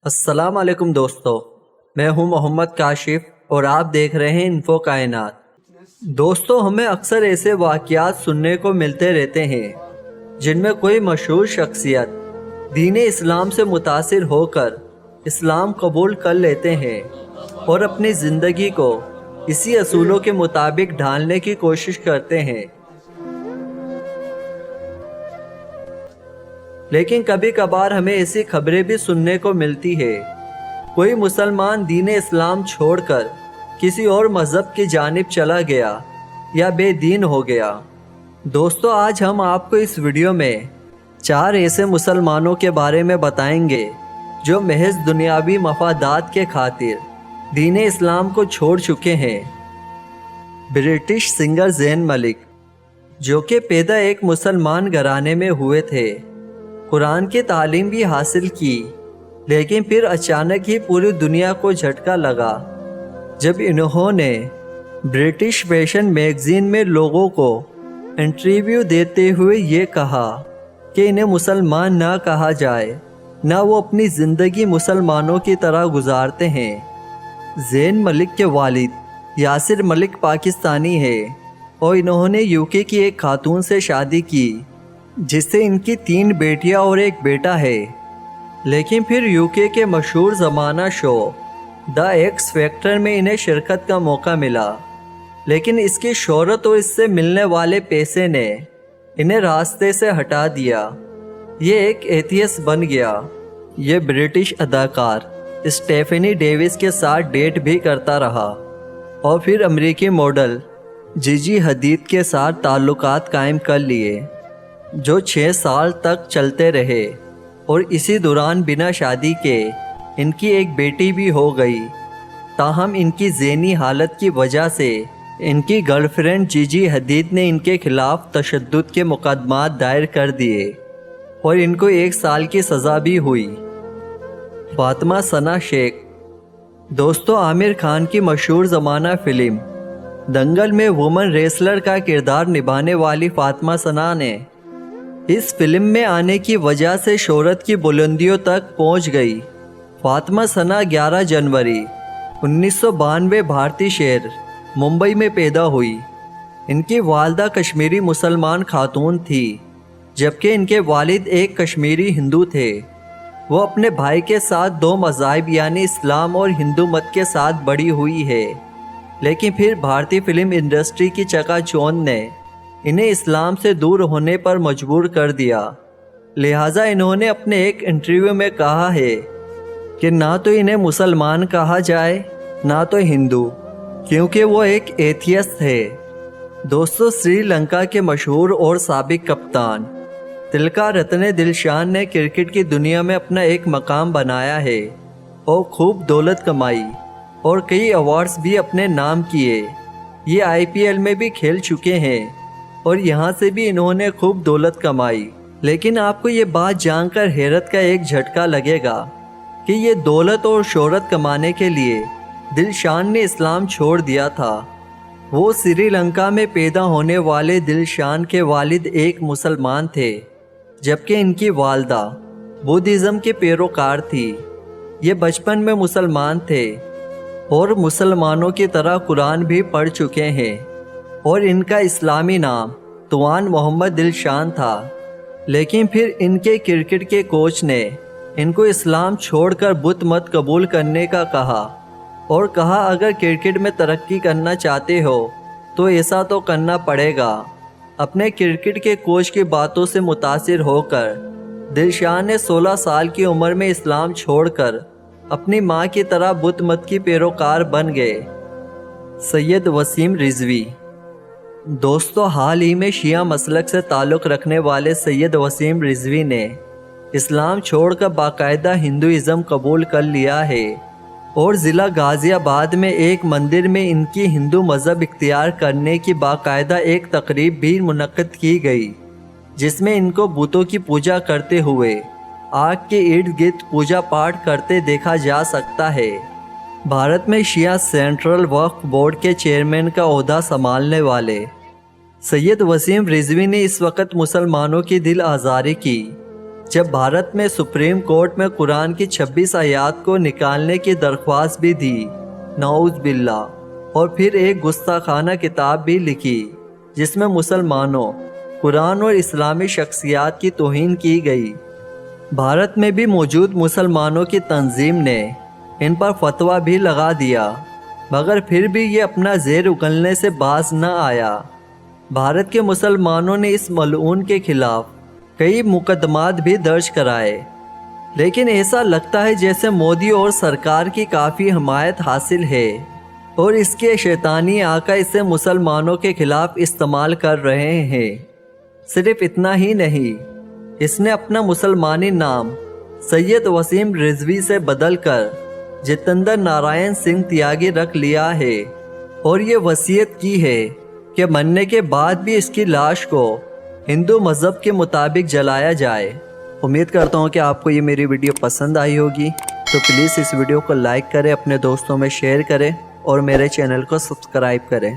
السلام علیکم دوستو، میں ہوں محمد کاشف اور آپ دیکھ رہے ہیں انفو کائنات۔ دوستو، ہمیں اکثر ایسے واقعات سننے کو ملتے رہتے ہیں جن میں کوئی مشہور شخصیت دین اسلام سے متاثر ہو کر اسلام قبول کر لیتے ہیں اور اپنی زندگی کو اسی اصولوں کے مطابق ڈھالنے کی کوشش کرتے ہیں۔ لیکن کبھی کبھار ہمیں ایسی خبریں بھی سننے کو ملتی ہے، کوئی مسلمان دین اسلام چھوڑ کر کسی اور مذہب کی جانب چلا گیا یا بے دین ہو گیا۔ دوستو، آج ہم آپ کو اس ویڈیو میں 4 ایسے مسلمانوں کے بارے میں بتائیں گے جو محض دنیاوی مفادات کے خاطر دین اسلام کو چھوڑ چکے ہیں۔ برٹش سنگر زین ملک، جو کہ پیدا ایک مسلمان گھرانے میں ہوئے تھے، قرآن کی تعلیم بھی حاصل کی، لیکن پھر اچانک ہی پوری دنیا کو جھٹکا لگا جب انہوں نے برٹش فیشن میگزین میں لوگوں کو انٹرویو دیتے ہوئے یہ کہا کہ انہیں مسلمان نہ کہا جائے، نہ وہ اپنی زندگی مسلمانوں کی طرح گزارتے ہیں۔ زین ملک کے والد یاسر ملک پاکستانی ہے اور انہوں نے UK کی ایک خاتون سے شادی کی جس سے ان کی 3 بیٹیاں اور ایک بیٹا ہے۔ لیکن پھر UK کے مشہور زمانہ شو دا ایکس فیکٹر میں انہیں شرکت کا موقع ملا، لیکن اس کی شہرت اور اس سے ملنے والے پیسے نے انہیں راستے سے ہٹا دیا۔ یہ ایک ایتھیسٹ بن گیا۔ یہ برٹش اداکار اسٹیفنی ڈیوس کے ساتھ ڈیٹ بھی کرتا رہا اور پھر امریکی ماڈل جیجی حدید کے ساتھ تعلقات قائم کر لیے جو 6 سال تک چلتے رہے، اور اسی دوران بنا شادی کے ان کی ایک بیٹی بھی ہو گئی۔ تاہم ان کی ذہنی حالت کی وجہ سے ان کی گرل فرینڈ جیجی حدید نے ان کے خلاف تشدد کے مقدمات دائر کر دیے اور ان کو 1 سال کی سزا بھی ہوئی۔ فاطمہ ثنا شیخ، دوستو، عامر خان کی مشہور زمانہ فلم دنگل میں وومن ریسلر کا کردار نبھانے والی فاطمہ ثنا نے اس فلم میں آنے کی وجہ سے شہرت کی بلندیوں تک پہنچ گئی۔ فاطمہ ثنا 11 جنوری 1992 بھارتی شہر ممبئی میں پیدا ہوئی۔ ان کی والدہ کشمیری مسلمان خاتون تھی، جبکہ ان کے والد ایک کشمیری ہندو تھے۔ وہ اپنے بھائی کے ساتھ 2 مذاہب یعنی اسلام اور ہندو مت کے ساتھ بڑی ہوئی ہے، لیکن پھر بھارتی فلم انڈسٹری کی چکا چوند نے انہیں اسلام سے دور ہونے پر مجبور کر دیا۔ لہٰذا انہوں نے اپنے ایک انٹرویو میں کہا ہے کہ نہ تو انہیں مسلمان کہا جائے نہ تو ہندو، کیونکہ وہ ایک ایتھیسٹ ہے۔ دوستو، سری لنکا کے مشہور اور سابق کپتان تلکا رتن دلشان نے کرکٹ کی دنیا میں اپنا ایک مقام بنایا ہے اور خوب دولت کمائی اور کئی ایوارڈز بھی اپنے نام کیے۔ یہ IPL میں بھی کھیل چکے ہیں اور یہاں سے بھی انہوں نے خوب دولت کمائی۔ لیکن آپ کو یہ بات جان کر حیرت کا ایک جھٹکا لگے گا کہ یہ دولت اور شہرت کمانے کے لیے دلشان نے اسلام چھوڑ دیا تھا۔ وہ سری لنکا میں پیدا ہونے والے دلشان کے والد ایک مسلمان تھے، جبکہ ان کی والدہ بدھزم کی پیروکار تھی۔ یہ بچپن میں مسلمان تھے اور مسلمانوں کی طرح قرآن بھی پڑھ چکے ہیں، اور ان کا اسلامی نام توان محمد دلشان تھا۔ لیکن پھر ان کے کرکٹ کے کوچ نے ان کو اسلام چھوڑ کر بت مت قبول کرنے کا کہا اور کہا اگر کرکٹ میں ترقی کرنا چاہتے ہو تو ایسا تو کرنا پڑے گا۔ اپنے کرکٹ کے کوچ کی باتوں سے متاثر ہو کر دلشان نے 16 سال کی عمر میں اسلام چھوڑ کر اپنی ماں کی طرح بت مت کی پیروکار بن گئے۔ سید وسیم رضوی، دوستو، حال ہی میں شیعہ مسلک سے تعلق رکھنے والے سید وسیم رضوی نے اسلام چھوڑ کر باقاعدہ ہندوازم قبول کر لیا ہے اور ضلع غازی آباد میں ایک مندر میں ان کی ہندو مذہب اختیار کرنے کی باقاعدہ ایک تقریب بھی منعقد کی گئی، جس میں ان کو بتوں کی پوجا کرتے ہوئے آگ کے ارد گرد پوجا پاٹ کرتے دیکھا جا سکتا ہے۔ بھارت میں شیعہ سینٹرل وقف بورڈ کے چیئرمین کا عہدہ سنبھالنے والے سید وسیم رضوی نے اس وقت مسلمانوں کی دل آزاری کی جب بھارت میں سپریم کورٹ میں قرآن کی 26 آیات کو نکالنے کی درخواست بھی دی، نعوذ باللہ، اور پھر ایک گستاخانہ کتاب بھی لکھی جس میں مسلمانوں، قرآن اور اسلامی شخصیات کی توہین کی گئی۔ بھارت میں بھی موجود مسلمانوں کی تنظیم نے ان پر فتویٰ بھی لگا دیا، مگر پھر بھی یہ اپنا زیر اگلنے سے باز نہ آیا۔ بھارت کے مسلمانوں نے اس ملعون کے خلاف کئی مقدمات بھی درج کرائے، لیکن ایسا لگتا ہے جیسے مودی اور سرکار کی کافی حمایت حاصل ہے اور اس کے شیطانی آقا اسے مسلمانوں کے خلاف استعمال کر رہے ہیں۔ صرف اتنا ہی نہیں، اس نے اپنا مسلمانی نام سید وسیم رضوی سے بدل کر جتیندر نارائن سنگھ تیاگی رکھ لیا ہے اور یہ وصیت کی ہے کہ مرنے کے بعد بھی اس کی لاش کو ہندو مذہب کے مطابق جلایا جائے۔ امید کرتا ہوں کہ آپ کو یہ میری ویڈیو پسند آئی ہوگی، تو پلیز اس ویڈیو کو لائک کریں، اپنے دوستوں میں شیئر کریں اور میرے چینل کو سبسکرائب کریں۔